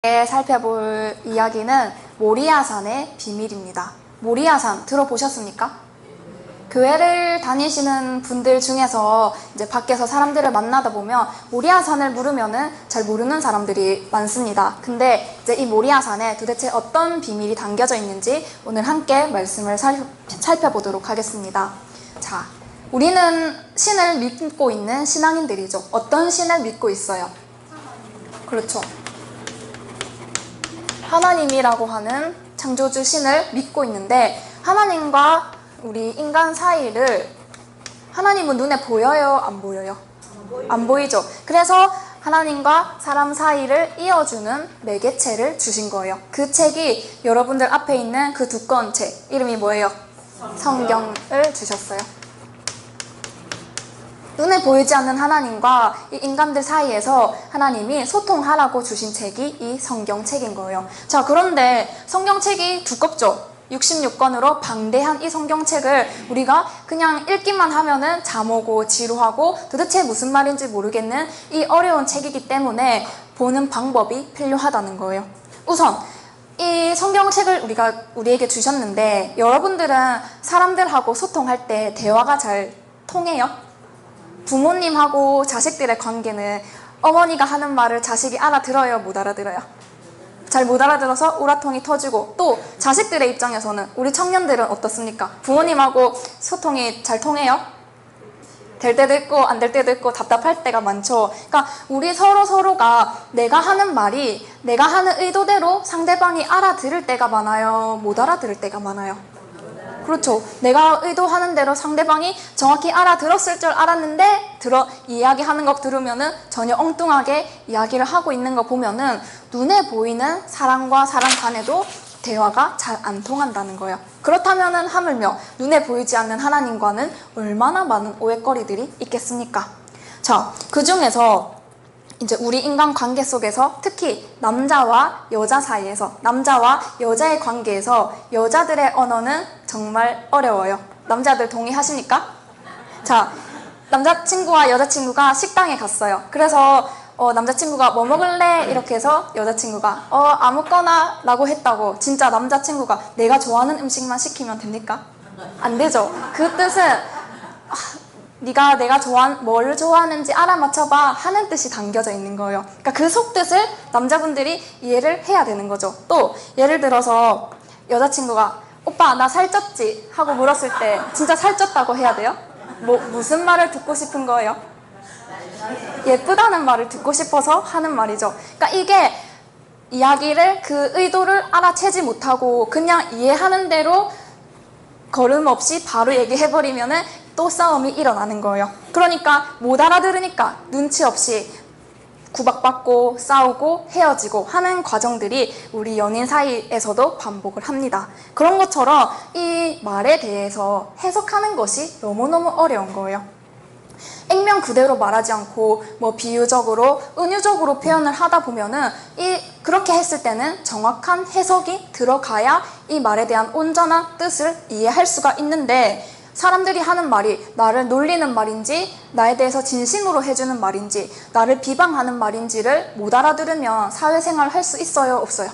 살펴볼 이야기는 모리아산의 비밀입니다. 모리아산 들어보셨습니까? 교회를 다니시는 분들 중에서 이제 밖에서 사람들을 만나다 보면 모리아산을 물으면은 잘 모르는 사람들이 많습니다. 근데 이제 이 모리아산에 도대체 어떤 비밀이 담겨져 있는지 오늘 함께 말씀을 살펴보도록 하겠습니다. 자, 우리는 신을 믿고 있는 신앙인들이죠. 어떤 신을 믿고 있어요? 그렇죠. 하나님이라고 하는 창조주 신을 믿고 있는데, 하나님과 우리 인간 사이를, 하나님은 눈에 보여요? 안 보여요? 안 보이죠. 그래서 하나님과 사람 사이를 이어주는 매개체를 주신 거예요. 그 책이 여러분들 앞에 있는 그 두꺼운 책, 이름이 뭐예요? 성경을 주셨어요. 눈에 보이지 않는 하나님과 이 인간들 사이에서 하나님이 소통하라고 주신 책이 이 성경책인 거예요. 자, 그런데 성경책이 두껍죠? 66권으로 방대한 이 성경책을 우리가 그냥 읽기만 하면은 잠오고 지루하고 도대체 무슨 말인지 모르겠는 이 어려운 책이기 때문에 보는 방법이 필요하다는 거예요. 우선 이 성경책을 우리에게 주셨는데, 여러분들은 사람들하고 소통할 때 대화가 잘 통해요? 부모님하고 자식들의 관계는 어머니가 하는 말을 자식이 알아들어요? 못 알아들어요? 잘 못 알아들어서 우라통이 터지고, 또 자식들의 입장에서는, 우리 청년들은 어떻습니까? 부모님하고 소통이 잘 통해요? 될 때도 있고 안 될 때도 있고 답답할 때가 많죠. 그러니까 우리 서로가 내가 하는 말이 내가 하는 의도대로 상대방이 알아들을 때가 많아요? 못 알아들을 때가 많아요? 그렇죠. 내가 의도하는 대로 상대방이 정확히 알아들었을 줄 알았는데 이야기하는 거 들으면은 전혀 엉뚱하게 이야기를 하고 있는 거 보면은 눈에 보이는 사람과 사람 간에도 대화가 잘 안 통한다는 거예요. 그렇다면은 하물며 눈에 보이지 않는 하나님과는 얼마나 많은 오해거리들이 있겠습니까? 자, 그 중에서 이제 우리 인간 관계 속에서, 특히 남자와 여자 사이에서, 남자와 여자의 관계에서 여자들의 언어는 정말 어려워요. 남자들 동의하십니까? 자, 남자친구와 여자친구가 식당에 갔어요. 그래서 남자친구가 뭐 먹을래? 이렇게 해서 여자친구가 아무거나 라고 했다고, 진짜 남자친구가 내가 좋아하는 음식만 시키면 됩니까? 안 되죠. 그 뜻은 네가 뭘 좋아하는지 알아맞혀봐 하는 뜻이 담겨져 있는 거예요. 그러니까 그 속뜻을 남자분들이 이해를 해야 되는 거죠. 또 예를 들어서 여자친구가 오빠 나 살쪘지? 하고 물었을 때 진짜 살쪘다고 해야 돼요? 무슨 말을 듣고 싶은 거예요? 예쁘다는 말을 듣고 싶어서 하는 말이죠. 그러니까 이게 이야기를, 그 의도를 알아채지 못하고 그냥 이해하는 대로 걸음 없이 바로 얘기해버리면은 또 싸움이 일어나는 거예요. 그러니까 못 알아들으니까 눈치 없이 구박받고 싸우고 헤어지고 하는 과정들이 우리 연인 사이에서도 반복을 합니다. 그런 것처럼 이 말에 대해서 해석하는 것이 너무너무 어려운 거예요. 액면 그대로 말하지 않고 비유적으로, 은유적으로 표현을 하다 보면은 그렇게 했을 때는 정확한 해석이 들어가야 이 말에 대한 온전한 뜻을 이해할 수가 있는데, 사람들이 하는 말이 나를 놀리는 말인지, 나에 대해서 진심으로 해주는 말인지, 나를 비방하는 말인지를 못 알아들으면 사회생활을 할 수 있어요? 없어요?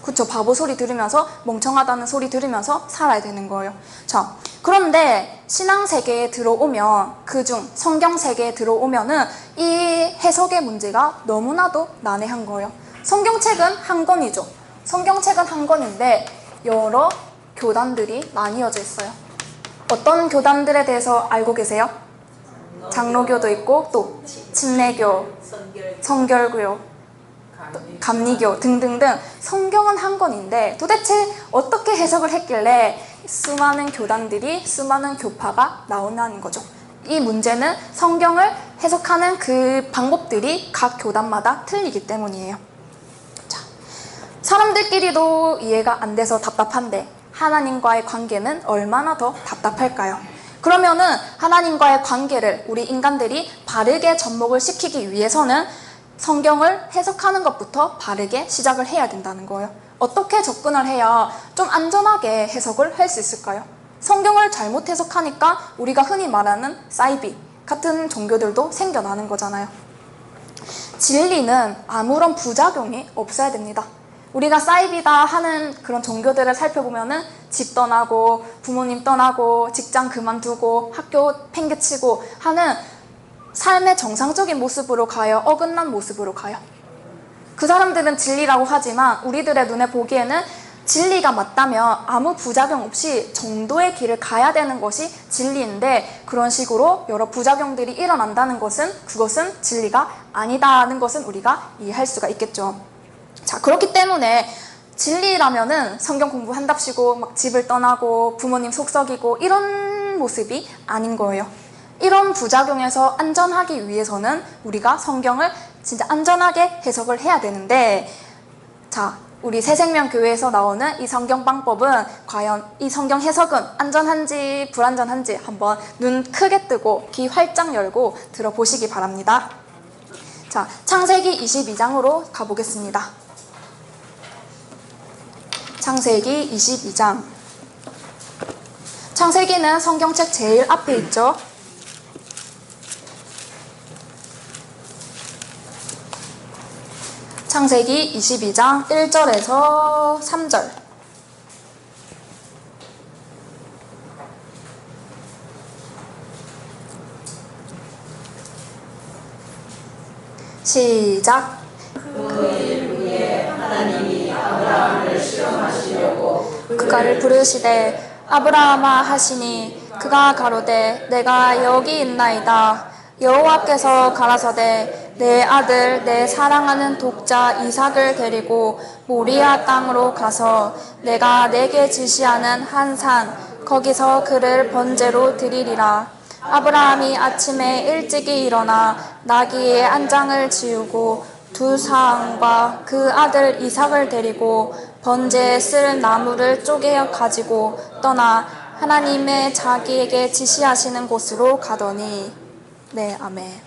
그쵸. 바보 소리 들으면서, 멍청하다는 소리 들으면서 살아야 되는 거예요. 자, 그런데 신앙세계에 들어오면, 그중 성경세계에 들어오면은 이 해석의 문제가 너무나도 난해한 거예요. 성경책은 한 권이죠. 성경책은 한 권인데 여러 교단들이 나뉘어져 있어요. 어떤 교단들에 대해서 알고 계세요? 장로교도 있고, 또 침례교, 성결교, 감리교 등등등. 성경은 한 권인데 도대체 어떻게 해석을 했길래 수많은 교단들이, 수많은 교파가 나오는 거죠. 이 문제는 성경을 해석하는 그 방법들이 각 교단마다 틀리기 때문이에요. 자, 사람들끼리도 이해가 안 돼서 답답한데 하나님과의 관계는 얼마나 더 답답할까요? 그러면은 하나님과의 관계를 우리 인간들이 바르게 접목을 시키기 위해서는 성경을 해석하는 것부터 바르게 시작을 해야 된다는 거예요. 어떻게 접근을 해야 좀 안전하게 해석을 할 수 있을까요? 성경을 잘못 해석하니까 우리가 흔히 말하는 사이비 같은 종교들도 생겨나는 거잖아요. 진리는 아무런 부작용이 없어야 됩니다. 우리가 사이비다 하는 그런 종교들을 살펴보면은 집 떠나고 부모님 떠나고 직장 그만두고 학교 팽개치고 하는 삶의 정상적인 모습으로 가요? 어긋난 모습으로 가요? 그 사람들은 진리라고 하지만 우리들의 눈에 보기에는 진리가 맞다면 아무 부작용 없이 정도의 길을 가야 되는 것이 진리인데, 그런 식으로 여러 부작용들이 일어난다는 것은 그것은 진리가 아니다는 것은 우리가 이해할 수가 있겠죠. 자, 그렇기 때문에 진리라면은 성경 공부한답시고 막 집을 떠나고 부모님 속썩이고 이런 모습이 아닌 거예요. 이런 부작용에서 안전하기 위해서는 우리가 성경을 진짜 안전하게 해석을 해야 되는데, 자, 우리 새생명교회에서 나오는 이 성경방법은 과연 이 성경 해석은 안전한지 불안전한지 한번 눈 크게 뜨고 귀 활짝 열고 들어보시기 바랍니다. 자, 창세기 22장으로 가보겠습니다. 창세기 22장. 창세기는 성경책 제일 앞에 있죠. 창세기 22장 1절에서 3절. 시작. 그가를 부르시되 아브라함아 하시니 그가 가로되 내가 여기 있나이다. 여호와께서 가라사대 내 아들 내 사랑하는 독자 이삭을 데리고 모리아 땅으로 가서 내가 내게 지시하는 한 산 거기서 그를 번제로 드리리라. 아브라함이 아침에 일찍이 일어나 나귀의 안장을 지우고 두 사람과 그 아들 이삭을 데리고 번제에 쓸 나무를 쪼개어 가지고 떠나 하나님의 자기에게 지시하시는 곳으로 가더니. 네, 아멘.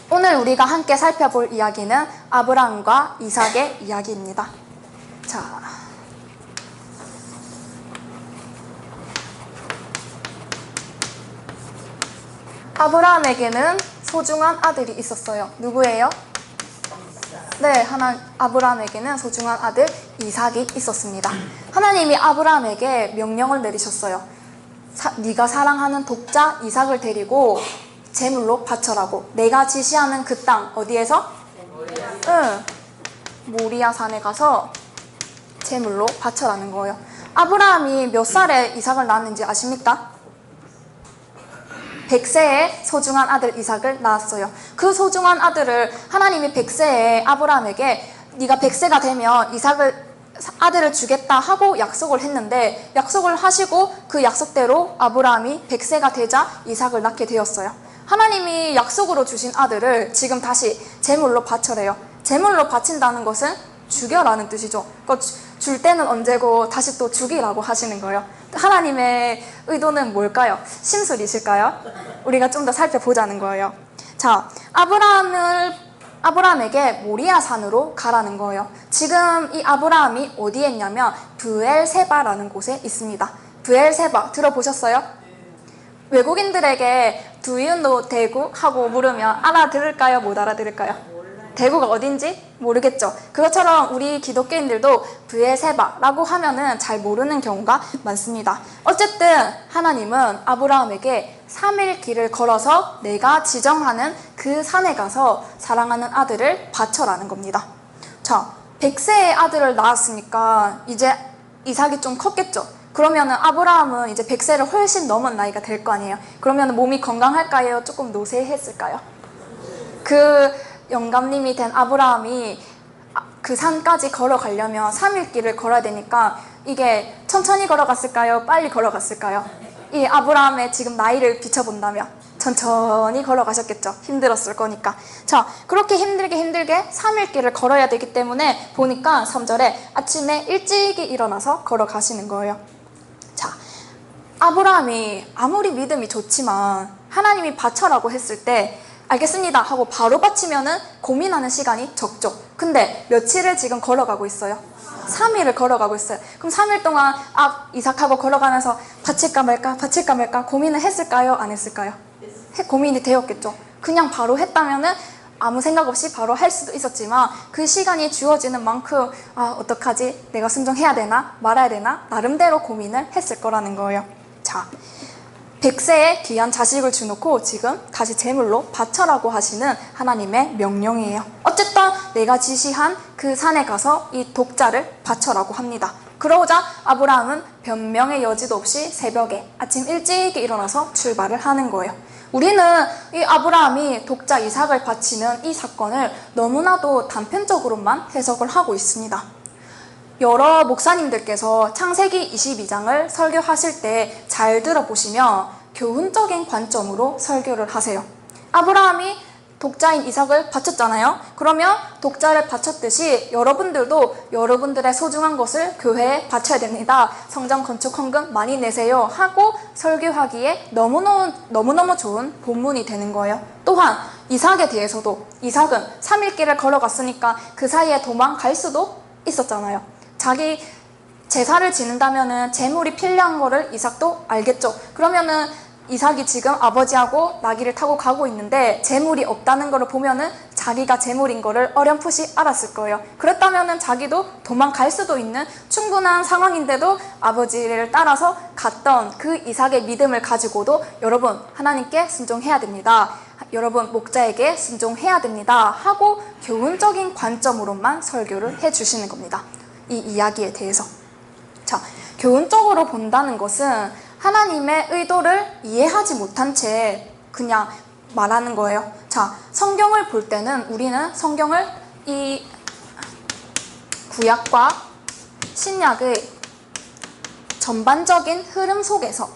오늘 우리가 함께 살펴볼 이야기는 아브라함과 이삭의 이야기입니다. 자, 아브라함에게는 소중한 아들이 있었어요. 누구예요? 네, 아브라함에게는 소중한 아들 이삭이 있었습니다. 하나님이 아브라함에게 명령을 내리셨어요. 네가 사랑하는 독자 이삭을 데리고 제물로 바쳐라고. 내가 지시하는 그 땅 어디에서? 모리아 산에 가서 제물로 바쳐라는 거예요. 아브라함이 몇 살에 이삭을 낳았는지 아십니까? 100세에 소중한 아들 이삭을 낳았어요. 그 소중한 아들을 하나님이 100세에 아브라함에게 네가 100세가 되면 아들을 주겠다 하고 약속을 했는데, 약속을 하시고 그 약속대로 아브라함이 100세가 되자 이삭을 낳게 되었어요. 하나님이 약속으로 주신 아들을 지금 다시 제물로 바쳐래요. 제물로 바친다는 것은 죽여라는 뜻이죠. 그러니까 줄 때는 언제고 다시 또 죽이라고 하시는 거예요. 하나님의 의도는 뭘까요? 심술이실까요? 우리가 좀 더 살펴보자는 거예요. 자, 아브라함에게 모리아 산으로 가라는 거예요. 지금 이 아브라함이 어디에 있냐면 브엘세바라는 곳에 있습니다. 브엘세바 들어보셨어요? 외국인들에게 Do you know 대구? 하고 물으면 알아들을까요? 못 알아들을까요? 대구가 어딘지 모르겠죠. 그것처럼 우리 기독교인들도 브엘세바라고 하면은 잘 모르는 경우가 많습니다. 어쨌든 하나님은 아브라함에게 3일 길을 걸어서 내가 지정하는 그 산에 가서 사랑하는 아들을 바쳐라는 겁니다. 자, 100세의 아들을 낳았으니까 이제 이삭이 좀 컸겠죠. 그러면은 아브라함은 이제 100세를 훨씬 넘은 나이가 될 거 아니에요. 그러면 몸이 건강할까요? 조금 노쇠했을까요? 그 영감님이 된 아브라함이 그 산까지 걸어가려면 3일 길을 걸어야 되니까 이게 천천히 걸어갔을까요? 빨리 걸어갔을까요? 이 아브라함의 지금 나이를 비춰본다면 천천히 걸어가셨겠죠. 힘들었을 거니까. 자, 그렇게 힘들게 3일 길을 걸어야 되기 때문에 보니까 3절에 아침에 일찍이 일어나서 걸어가시는 거예요. 자, 아브라함이 아무리 믿음이 좋지만 하나님이 바쳐라고 했을 때 알겠습니다 하고 바로 바치면은 고민하는 시간이 적죠. 근데 며칠을 지금 걸어가고 있어요? 3일을 걸어가고 있어요. 그럼 3일 동안 이삭하고 걸어가면서 바칠까 말까 고민을 했을까요? 안 했을까요? 고민이 되었겠죠. 그냥 바로 했다면은 아무 생각 없이 바로 할 수도 있었지만 그 시간이 주어지는 만큼 어떡하지? 내가 순종해야 되나? 말아야 되나? 나름대로 고민을 했을 거라는 거예요. 자, 100세의 귀한 자식을 주놓고 지금 다시 제물로 바쳐라고 하시는 하나님의 명령이에요. 어쨌든 내가 지시한 그 산에 가서 이 독자를 바쳐라고 합니다. 그러자 아브라함은 변명의 여지도 없이 새벽에 아침 일찍 일어나서 출발을 하는 거예요. 우리는 이 아브라함이 독자 이삭을 바치는 이 사건을 너무나도 단편적으로만 해석을 하고 있습니다. 여러 목사님들께서 창세기 22장을 설교하실 때 잘 들어보시면 교훈적인 관점으로 설교를 하세요. 아브라함이 독자인 이삭을 바쳤잖아요. 그러면 독자를 바쳤듯이 여러분들도 여러분들의 소중한 것을 교회에 바쳐야 됩니다. 성전 건축 헌금 많이 내세요 하고 설교하기에 너무너무 좋은 본문이 되는 거예요. 또한 이삭에 대해서도 이삭은 3일길을 걸어갔으니까 그 사이에 도망갈 수도 있었잖아요. 자기 제사를 지는다면은 제물이 필요한 거를 이삭도 알겠죠. 그러면은 이삭이 지금 아버지하고 나귀를 타고 가고 있는데 제물이 없다는 걸 보면은 자기가 제물인 거를 어렴풋이 알았을 거예요. 그렇다면은 자기도 도망갈 수도 있는 충분한 상황인데도 아버지를 따라서 갔던 그 이삭의 믿음을 가지고도 여러분 하나님께 순종해야 됩니다. 여러분 목자에게 순종해야 됩니다 하고 교훈적인 관점으로만 설교를 해주시는 겁니다. 이 이야기에 대해서. 자, 교훈적으로 본다는 것은 하나님의 의도를 이해하지 못한 채 그냥 말하는 거예요. 자, 성경을 볼 때는 우리는 성경을 이 구약과 신약의 전반적인 흐름 속에서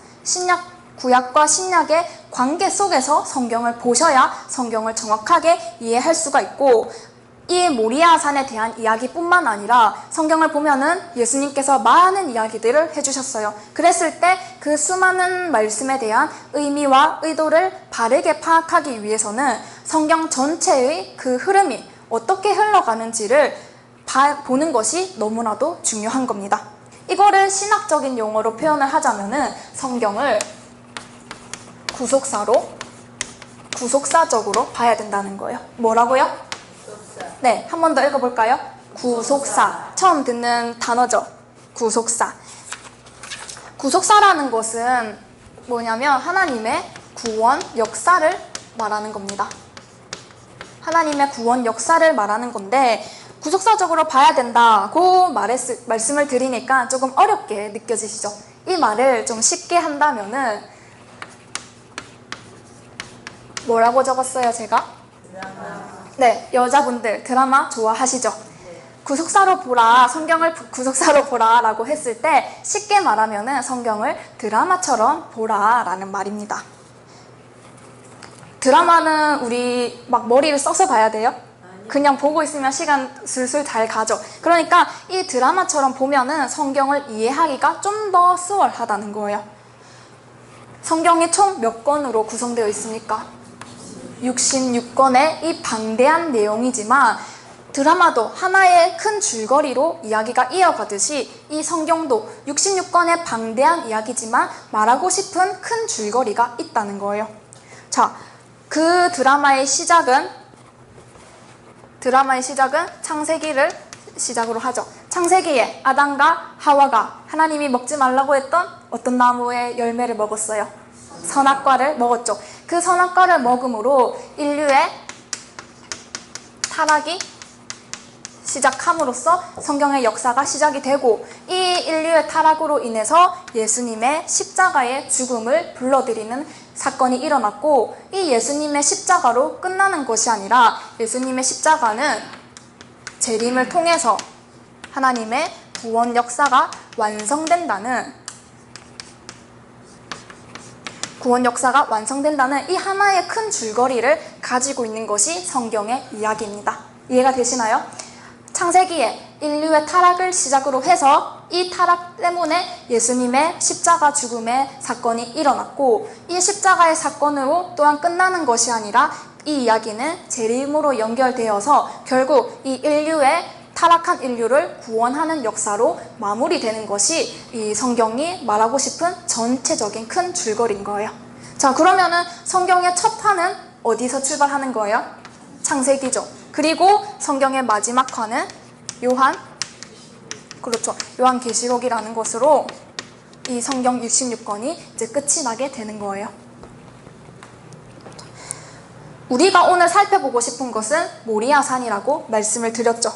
구약과 신약의 관계 속에서 성경을 보셔야 성경을 정확하게 이해할 수가 있고, 이 모리아 산에 대한 이야기뿐만 아니라 성경을 보면은 예수님께서 많은 이야기들을 해주셨어요. 그랬을 때 그 수많은 말씀에 대한 의미와 의도를 바르게 파악하기 위해서는 성경 전체의 그 흐름이 어떻게 흘러가는지를 보는 것이 너무나도 중요한 겁니다. 이거를 신학적인 용어로 표현을 하자면은 성경을 구속사적으로 봐야 된다는 거예요. 뭐라고요? 네, 한 번 더 읽어볼까요? 구속사. 처음 듣는 단어죠. 구속사. 구속사라는 것은 뭐냐면 하나님의 구원 역사를 말하는 겁니다. 하나님의 구원 역사를 말하는 건데 구속사적으로 봐야 된다고 말씀을 드리니까 조금 어렵게 느껴지시죠? 이 말을 좀 쉽게 한다면은 뭐라고 적었어요, 제가? 네, 여자분들 드라마 좋아하시죠? 구속사로 보라, 성경을 구속사로 보라 라고 했을 때 쉽게 말하면은 성경을 드라마처럼 보라 라는 말입니다. 드라마는 우리 막 머리를 써서 봐야 돼요? 그냥 보고 있으면 시간 술술 잘 가죠. 그러니까 이 드라마처럼 보면은 성경을 이해하기가 좀 더 수월하다는 거예요. 성경이 총 몇 권으로 구성되어 있습니까? 66권의 이 방대한 내용이지만 드라마도 하나의 큰 줄거리로 이야기가 이어가듯이 이 성경도 66권의 방대한 이야기지만 말하고 싶은 큰 줄거리가 있다는 거예요. 자, 그 드라마의 시작은 창세기를 시작으로 하죠. 창세기에 아담과 하와가 하나님이 먹지 말라고 했던 어떤 나무의 열매를 먹었어요? 선악과를 먹었죠. 그 선악과를 먹음으로 인류의 타락이 시작함으로써 성경의 역사가 시작이 되고, 이 인류의 타락으로 인해서 예수님의 십자가의 죽음을 불러들이는 사건이 일어났고, 이 예수님의 십자가로 끝나는 것이 아니라 예수님의 십자가는 재림을 통해서 하나님의 구원 역사가 완성된다는 이 하나의 큰 줄거리를 가지고 있는 것이 성경의 이야기입니다. 이해가 되시나요? 창세기에 인류의 타락을 시작으로 해서 이 타락 때문에 예수님의 십자가 죽음의 사건이 일어났고, 이 십자가의 사건으로 또한 끝나는 것이 아니라 이 이야기는 재림으로 연결되어서 결국 이 타락한 인류를 구원하는 역사로 마무리되는 것이 이 성경이 말하고 싶은 전체적인 큰 줄거리인 거예요. 자, 그러면은 성경의 첫 판은 어디서 출발하는 거예요? 창세기죠. 그리고 성경의 마지막 권은 그렇죠. 요한계시록이라는 것으로 이 성경 66권이 이제 끝이 나게 되는 거예요. 우리가 오늘 살펴보고 싶은 것은 모리아산이라고 말씀을 드렸죠.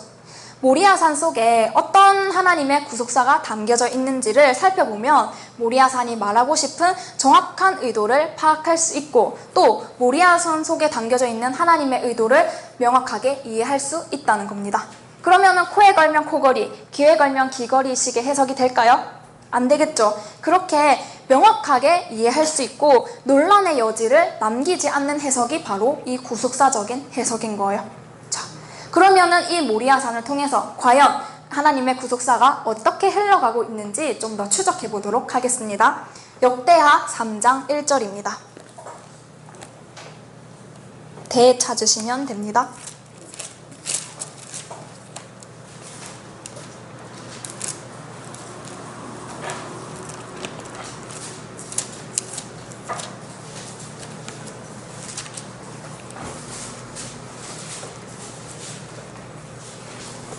모리아산 속에 어떤 하나님의 구속사가 담겨져 있는지를 살펴보면 모리아산이 말하고 싶은 정확한 의도를 파악할 수 있고, 또 모리아산 속에 담겨져 있는 하나님의 의도를 명확하게 이해할 수 있다는 겁니다. 그러면은 코에 걸면 코걸이, 귀에 걸면 귀걸이식의 해석이 될까요? 안 되겠죠. 그렇게 명확하게 이해할 수 있고 논란의 여지를 남기지 않는 해석이 바로 이 구속사적인 해석인 거예요. 자, 그러면은 이 모리아산을 통해서 과연 하나님의 구속사가 어떻게 흘러가고 있는지 좀 더 추적해 보도록 하겠습니다. 역대하 3장 1절입니다. 대 찾으시면 됩니다.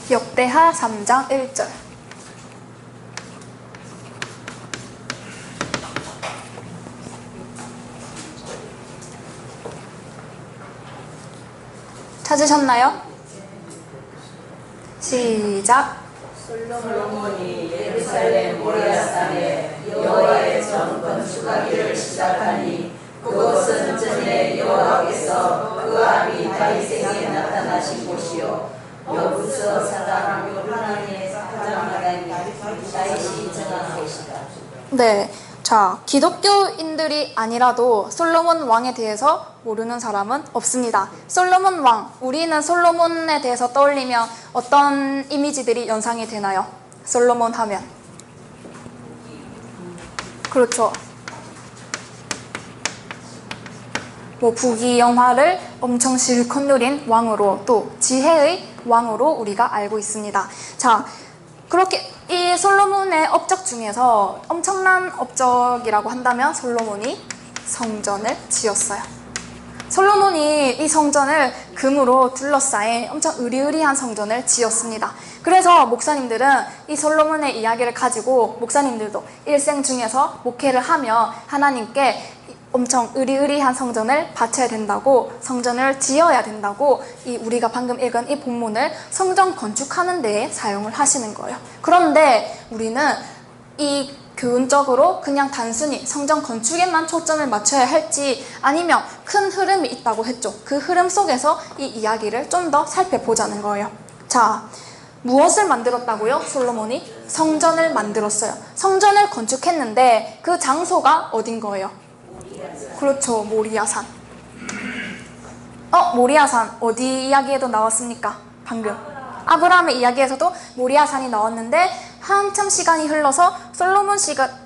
역대하 3장 1절. 찾으셨나요? 시작. 솔로몬이 예루살렘 모리아산에 여호와의 전 건축하기를 시작하니 그곳은 전에 여호와께서 그 아비 다윗에게 나타나신 곳이요 여부서 사람 요르단의 사장마당이 다윗이 정한 곳이다. 네, 자, 기독교인들이 아니라도 솔로몬 왕에 대해서 모르는 사람은 없습니다. 솔로몬 왕, 우리는 솔로몬에 대해서 떠올리면 어떤 이미지들이 연상이 되나요? 솔로몬 하면 그렇죠. 뭐 부귀영화를 엄청 실컷 누린 왕으로, 또 지혜의 왕으로 우리가 알고 있습니다. 자, 그렇게 이 솔로몬의 업적 중에서 엄청난 업적이라고 한다면 솔로몬이 성전을 지었어요. 솔로몬이 이 성전을 금으로 둘러싸인 엄청 으리으리한 성전을 지었습니다. 그래서 목사님들은 이 솔로몬의 이야기를 가지고, 목사님들도 일생 중에서 목회를 하며 하나님께 엄청 으리으리한 성전을 바쳐야 된다고, 성전을 지어야 된다고 이 우리가 방금 읽은 이 본문을 성전 건축하는 데에 사용을 하시는 거예요. 그런데 우리는 이 교훈적으로 그냥 단순히 성전 건축에만 초점을 맞춰야 할지, 아니면 큰 흐름이 있다고 했죠. 그 흐름 속에서 이 이야기를 좀 더 살펴보자는 거예요. 자, 무엇을 만들었다고요? 솔로몬이 성전을 만들었어요. 성전을 건축했는데 그 장소가 어딘 거예요? 그렇죠, 모리아산. 모리아산 어디 이야기에도 나왔습니까? 방금 아브라함의 이야기에서도 모리아산이 나왔는데, 한참 시간이 흘러서 솔로몬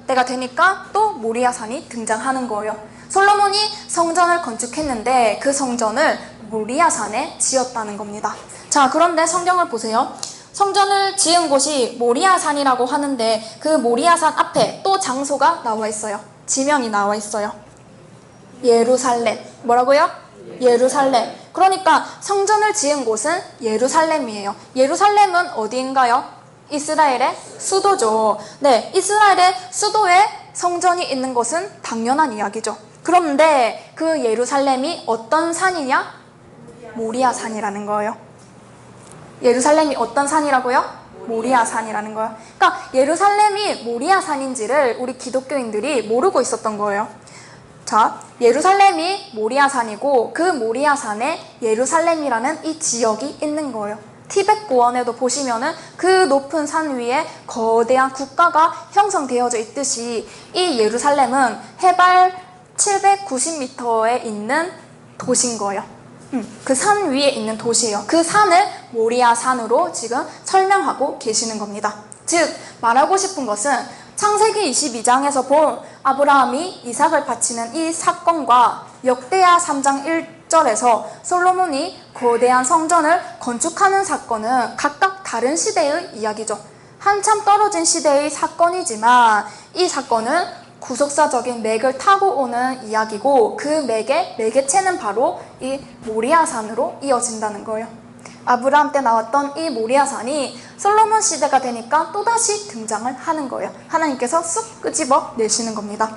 때가 되니까 또 모리아산이 등장하는 거예요. 솔로몬이 성전을 건축했는데 그 성전을 모리아산에 지었다는 겁니다. 자, 그런데 성경을 보세요. 성전을 지은 곳이 모리아산이라고 하는데 그 모리아산 앞에 또 장소가 나와 있어요. 지명이 나와 있어요. 예루살렘. 뭐라고요? 예루살렘. 그러니까 성전을 지은 곳은 예루살렘이에요. 예루살렘은 어디인가요? 이스라엘의 수도죠. 네, 이스라엘의 수도에 성전이 있는 것은 당연한 이야기죠. 그런데 그 예루살렘이 어떤 산이냐? 모리아산이라는 거예요. 예루살렘이 어떤 산이라고요? 모리아산이라는 거예요. 그러니까 예루살렘이 모리아산인지를 우리 기독교인들이 모르고 있었던 거예요. 자, 예루살렘이 모리아산이고 그 모리아산에 예루살렘이라는 이 지역이 있는 거예요. 티벳 고원에도 보시면은 그 높은 산 위에 거대한 국가가 형성되어져 있듯이 이 예루살렘은 해발 790m에 있는 도시인 거예요. 그 산 위에 있는 도시예요. 그 산을 모리아산으로 지금 설명하고 계시는 겁니다. 즉, 말하고 싶은 것은 창세기 22장에서 본 아브라함이 이삭을 바치는 이 사건과 역대하 3장 1절에서 솔로몬이 거대한 성전을 건축하는 사건은 각각 다른 시대의 이야기죠. 한참 떨어진 시대의 사건이지만 이 사건은 구속사적인 맥을 타고 오는 이야기고 그 맥의 매개체는 바로 이 모리아산으로 이어진다는 거예요. 아브라함 때 나왔던 이 모리아산이 솔로몬 시대가 되니까 또다시 등장을 하는 거예요. 하나님께서 쑥 끄집어 내시는 겁니다.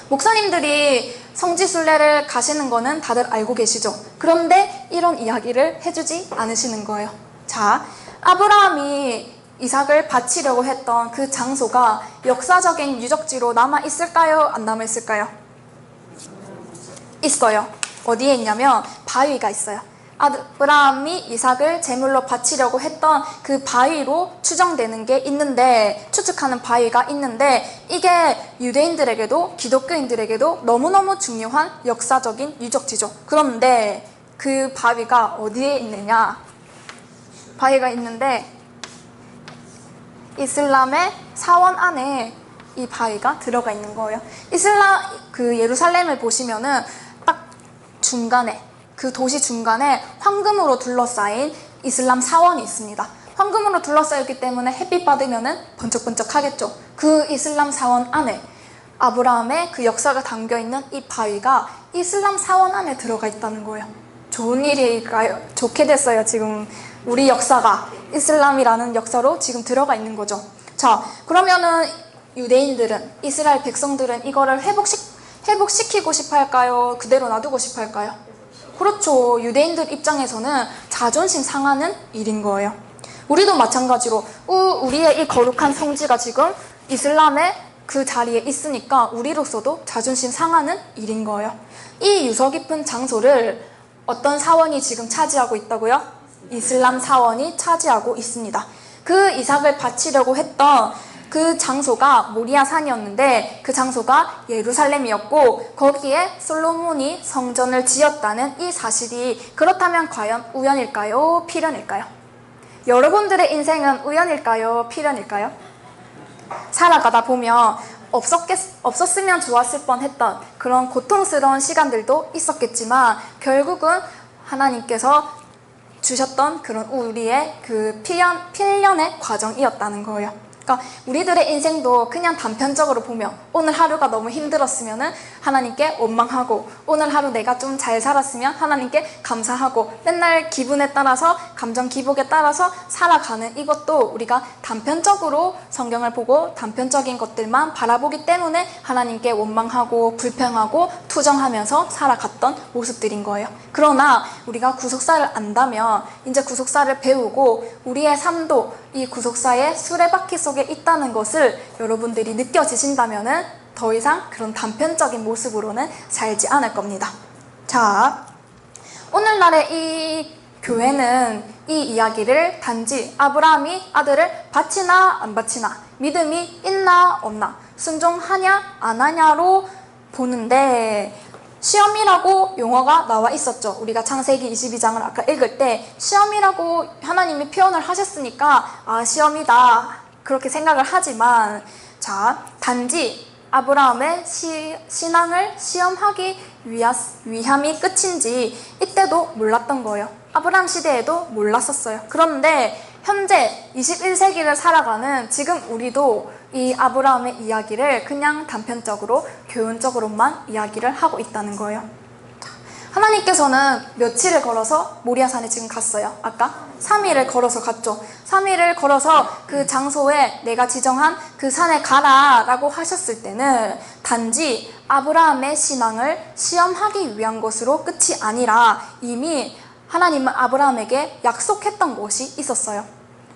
목사님들이 성지순례를 가시는 거는 다들 알고 계시죠? 그런데 이런 이야기를 해주지 않으시는 거예요. 자, 아브라함이 이삭을 바치려고 했던 그 장소가 역사적인 유적지로 남아있을까요? 안 남아있을까요? 있어요. 어디에 있냐면 바위가 있어요. 아브라함이 이삭을 제물로 바치려고 했던 그 바위로 추정되는 게 있는데, 추측하는 바위가 있는데, 이게 유대인들에게도 기독교인들에게도 너무너무 중요한 역사적인 유적지죠. 그런데 그 바위가 어디에 있느냐? 바위가 있는데 이슬람의 사원 안에 이 바위가 들어가 있는 거예요. 예루살렘을 보시면은 딱 중간에, 그 도시 중간에 황금으로 둘러싸인 이슬람 사원이 있습니다. 황금으로 둘러싸였기 때문에 햇빛 받으면은 번쩍번쩍 하겠죠. 그 이슬람 사원 안에 아브라함의 그 역사가 담겨있는 이 바위가 이슬람 사원 안에 들어가 있다는 거예요. 좋은 일일까요? 좋게 됐어요. 지금 우리 역사가 이슬람이라는 역사로 지금 들어가 있는 거죠. 자, 그러면은 유대인들은, 이스라엘 백성들은 이거를 회복시키고 싶어 할까요? 그대로 놔두고 싶어 할까요? 그렇죠. 유대인들 입장에서는 자존심 상하는 일인 거예요. 우리도 마찬가지로 우리의 이 거룩한 성지가 지금 이슬람의 그 자리에 있으니까 우리로서도 자존심 상하는 일인 거예요. 이 유서 깊은 장소를 어떤 사원이 지금 차지하고 있다고요? 이슬람 사원이 차지하고 있습니다. 그 이삭을 바치려고 했던 그 장소가 모리아산이었는데 그 장소가 예루살렘이었고 거기에 솔로몬이 성전을 지었다는 이 사실이 그렇다면 과연 우연일까요? 필연일까요? 여러분들의 인생은 우연일까요? 필연일까요? 살아가다 보면 없었으면 좋았을 뻔했던 그런 고통스러운 시간들도 있었겠지만 결국은 하나님께서 주셨던 그런 우리의 그 필연의 과정이었다는 거예요. 그러니까 우리들의 인생도 그냥 단편적으로 보면 오늘 하루가 너무 힘들었으면 하나님께 원망하고 오늘 하루 내가 좀 잘 살았으면 하나님께 감사하고 맨날 기분에 따라서 감정 기복에 따라서 살아가는 이것도 우리가 단편적으로 성경을 보고 단편적인 것들만 바라보기 때문에 하나님께 원망하고 불평하고 투정하면서 살아갔던 모습들인 거예요. 그러나 우리가 구속사를 안다면 이제 구속사를 배우고 우리의 삶도 이 구속사의 수레바퀴 속에 있다는 것을 여러분들이 느껴지신다면 더 이상 그런 단편적인 모습으로는 살지 않을 겁니다. 자, 오늘날의 이 교회는 이 이야기를 단지 아브라함이 아들을 바치나 안 바치나, 믿음이 있나 없나, 순종하냐 안 하냐로 보는데 시험이라고 용어가 나와 있었죠. 우리가 창세기 22장을 아까 읽을 때 시험이라고 하나님이 표현을 하셨으니까 시험이다 그렇게 생각을 하지만, 자, 단지 아브라함의 신앙을 시험하기 위함이 끝인지 이때도 몰랐던 거예요. 아브라함 시대에도 몰랐었어요. 그런데 현재 21세기를 살아가는 지금 우리도 이 아브라함의 이야기를 그냥 단편적으로 교훈적으로만 이야기를 하고 있다는 거예요. 하나님께서는 며칠을 걸어서 모리아산에 지금 갔어요. 아까 3일을 걸어서 갔죠. 3일을 걸어서 그 장소에 내가 지정한 그 산에 가라 라고 하셨을 때는 단지 아브라함의 신앙을 시험하기 위한 것으로 끝이 아니라 이미 하나님은 아브라함에게 약속했던 것이 있었어요.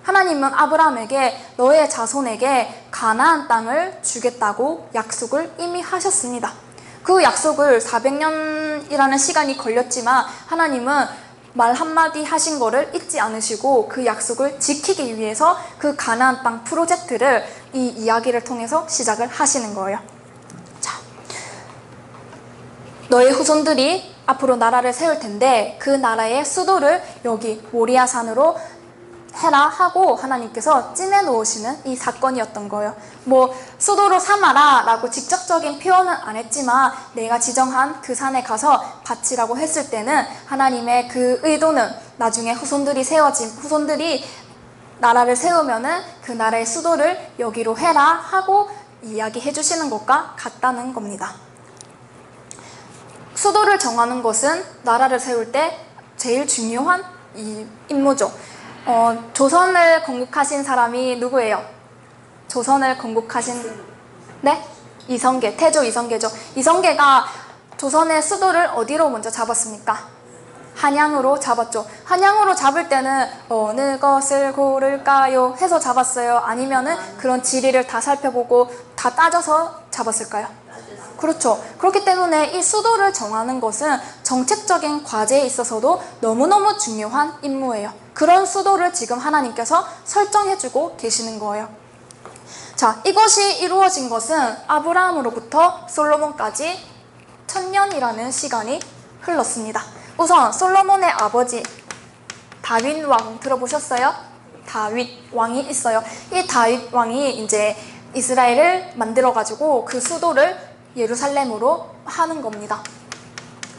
하나님은 아브라함에게 너의 자손에게 가나안 땅을 주겠다고 약속을 이미 하셨습니다. 그 약속을 400년이라는 시간이 걸렸지만 하나님은 말 한마디 하신 거를 잊지 않으시고 그 약속을 지키기 위해서 그 가나안 땅 프로젝트를 이 이야기를 통해서 시작을 하시는 거예요. 자, 너의 후손들이 앞으로 나라를 세울 텐데 그 나라의 수도를 여기 모리아산으로 해라 하고 하나님께서 찜해놓으시는 이 사건이었던 거예요. 수도로 삼아라 라고 직접적인 표현은 안 했지만 내가 지정한 그 산에 가서 바치라고 했을 때는 하나님의 그 의도는 나중에 후손들이 나라를 세우면은 그 나라의 수도를 여기로 해라 하고 이야기해 주시는 것과 같다는 겁니다. 수도를 정하는 것은 나라를 세울 때 제일 중요한 임무죠. 조선을 건국하신 사람이 누구예요? 조선을 건국하신, 네? 이성계, 태조 이성계죠. 이성계가 조선의 수도를 어디로 먼저 잡았습니까? 한양으로 잡았죠. 한양으로 잡을 때는 어느 것을 고를까요? 해서 잡았어요? 아니면은 그런 지리를 다 살펴보고 다 따져서 잡았을까요? 그렇죠. 그렇기 때문에 이 수도를 정하는 것은 정책적인 과제에 있어서도 너무너무 중요한 임무예요. 그런 수도를 지금 하나님께서 설정해주고 계시는 거예요. 자, 이것이 이루어진 것은 아브라함으로부터 솔로몬까지 1000년이라는 시간이 흘렀습니다. 우선 솔로몬의 아버지 다윗 왕 들어보셨어요? 다윗 왕이 있어요. 이 다윗 왕이 이제 이스라엘을 만들어가지고 그 수도를 예루살렘으로 하는 겁니다.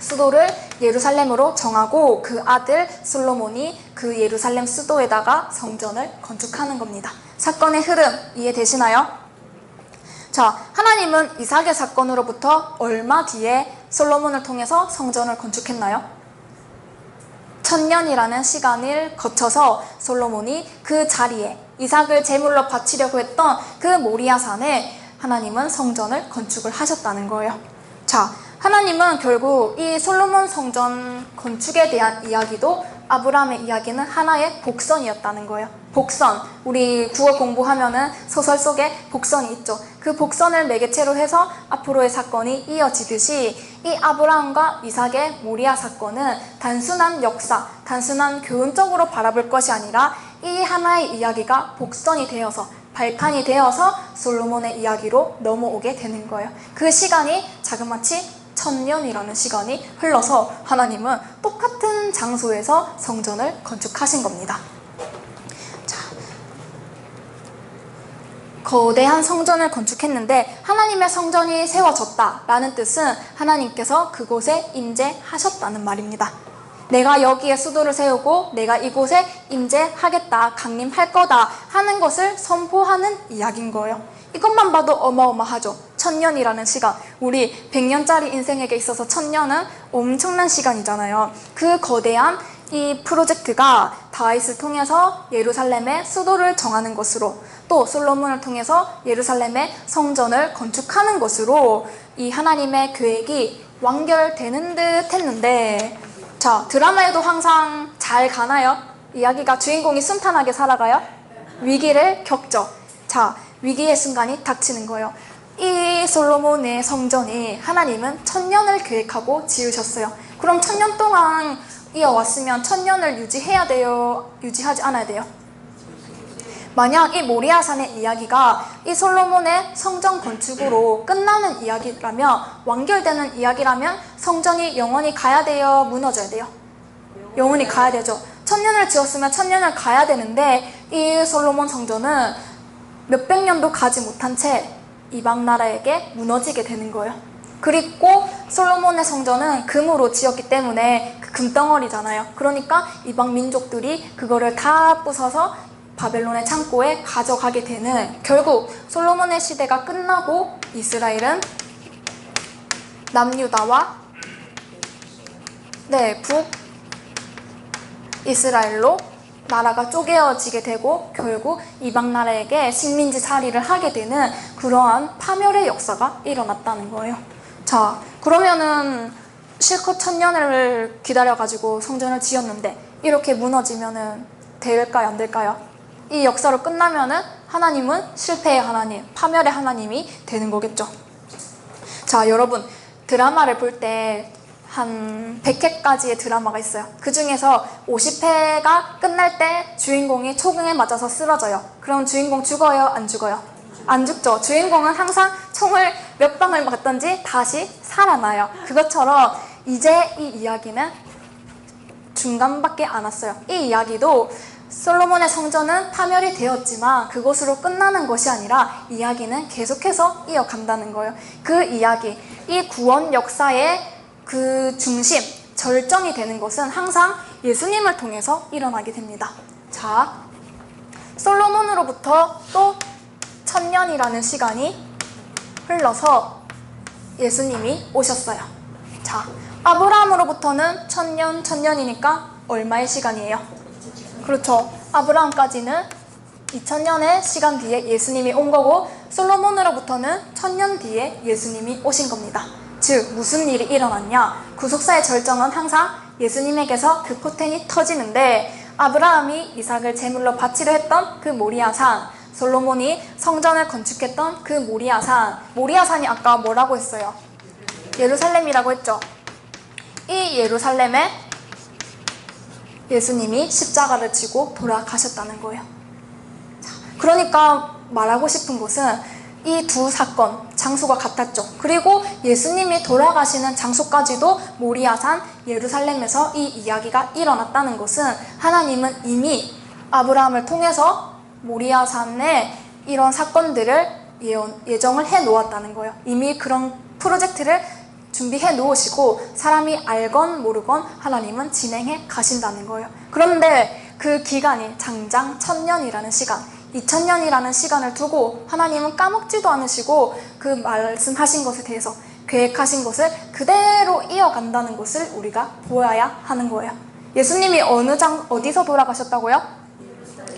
수도를 예루살렘으로 정하고 그 아들 솔로몬이 그 예루살렘 수도에다가 성전을 건축하는 겁니다. 사건의 흐름 이해되시나요? 자, 하나님은 이삭의 사건으로부터 얼마 뒤에 솔로몬을 통해서 성전을 건축했나요? 1000년이라는 시간을 거쳐서 솔로몬이 그 자리에 이삭을 제물로 바치려고 했던 그 모리아산에 하나님은 성전을 건축을 하셨다는 거예요. 자, 하나님은 결국 이 솔로몬 성전 건축에 대한 이야기도 아브라함의 이야기는 하나의 복선이었다는 거예요. 복선, 우리 국어 공부하면은 소설 속에 복선이 있죠. 그 복선을 매개체로 해서 앞으로의 사건이 이어지듯이 이 아브라함과 이삭의 모리아 사건은 단순한 역사, 단순한 교훈적으로 바라볼 것이 아니라 이 하나의 이야기가 복선이 되어서 발판이 되어서 솔로몬의 이야기로 넘어오게 되는 거예요. 그 시간이 자그마치 1000년이라는 시간이 흘러서 하나님은 똑같은 장소에서 성전을 건축하신 겁니다. 자, 거대한 성전을 건축했는데 하나님의 성전이 세워졌다라는 뜻은 하나님께서 그곳에 임재하셨다는 말입니다. 내가 여기에 수도를 세우고 내가 이곳에 임재하겠다, 강림할 거다 하는 것을 선포하는 이야기인 거예요. 이것만 봐도 어마어마하죠. 1000년이라는 시간, 우리 100년짜리 인생에게 있어서 1000년은 엄청난 시간이잖아요. 그 거대한 이 프로젝트가 다윗을 통해서 예루살렘의 수도를 정하는 것으로, 또 솔로몬을 통해서 예루살렘의 성전을 건축하는 것으로 이 하나님의 계획이 완결되는 듯 했는데, 자, 드라마에도 항상 잘 가나요? 이야기가 주인공이 순탄하게 살아가요? 위기를 겪죠. 자, 위기의 순간이 닥치는 거예요. 이 솔로몬의 성전이 하나님은 1000년을 계획하고 지으셨어요. 그럼 1000년 동안 이어왔으면 1000년을 유지해야 돼요? 유지하지 않아야 돼요? 만약 이 모리아산의 이야기가 이 솔로몬의 성전 건축으로 끝나는 이야기라면, 완결되는 이야기라면 성전이 영원히 가야 돼요? 무너져야 돼요? 영원히 가야 되죠. 1000년을 지었으면 1000년을 가야 되는데 이 솔로몬 성전은 몇백 년도 가지 못한 채 이방 나라에게 무너지게 되는 거예요. 그리고 솔로몬의 성전은 금으로 지었기 때문에 그 금덩어리잖아요. 그러니까 이방 민족들이 그거를 다 부숴서 바벨론의 창고에 가져가게 되는, 결국 솔로몬의 시대가 끝나고 이스라엘은 남유다와 북이스라엘로 나라가 쪼개어지게 되고 결국 이방 나라에게 식민지 살이를 하게 되는 그러한 파멸의 역사가 일어났다는 거예요. 자, 그러면은 실컷 1000년을 기다려가지고 성전을 지었는데 이렇게 무너지면은 될까요? 안 될까요? 이 역사로 끝나면은 하나님은 실패의 하나님, 파멸의 하나님이 되는 거겠죠. 자, 여러분, 드라마를 볼 때 한 100회까지의 드라마가 있어요. 그 중에서 50회가 끝날 때 주인공이 초경에 맞아서 쓰러져요. 그럼 주인공 죽어요? 안 죽어요? 안 죽죠. 주인공은 항상 총을 몇 방을 맞든지 다시 살아나요. 그것처럼 이제 이 이야기는 중간밖에 안 왔어요. 이 이야기도 솔로몬의 성전은 파멸이 되었지만 그것으로 끝나는 것이 아니라 이야기는 계속해서 이어간다는 거예요. 그 이야기, 이 구원 역사의 그 중심, 절정이 되는 것은 항상 예수님을 통해서 일어나게 됩니다. 자, 솔로몬으로부터 또 1000년이라는 시간이 흘러서 예수님이 오셨어요. 자, 아브라함으로부터는 1000년이니까 얼마의 시간이에요? 그렇죠. 아브라함까지는 2000년의 시간 뒤에 예수님이 온 거고, 솔로몬으로부터는 1000년 뒤에 예수님이 오신 겁니다. 즉 무슨 일이 일어났냐? 구속사의 절정은 항상 예수님에게서 그 포텐이 터지는데, 아브라함이 이삭을 제물로 바치려 했던 그 모리아산, 솔로몬이 성전을 건축했던 그 모리아산, 모리아산이 아까 뭐라고 했어요? 예루살렘이라고 했죠. 이 예루살렘에 예수님이 십자가를 지고 돌아가셨다는 거예요. 자, 그러니까 말하고 싶은 것은 이 두 사건, 장소가 같았죠. 그리고 예수님이 돌아가시는 장소까지도 모리아산, 예루살렘에서 이 이야기가 일어났다는 것은 하나님은 이미 아브라함을 통해서 모리아산에 이런 사건들을 예정을 해 놓았다는 거예요. 이미 그런 프로젝트를 준비해 놓으시고 사람이 알건 모르건 하나님은 진행해 가신다는 거예요. 그런데 그 기간이 장장 1000년이라는 시간, 2000년이라는 시간을 두고 하나님은 까먹지도 않으시고 그 말씀하신 것에 대해서 계획하신 것을 그대로 이어간다는 것을 우리가 보아야 하는 거예요. 예수님이 어디서 돌아가셨다고요?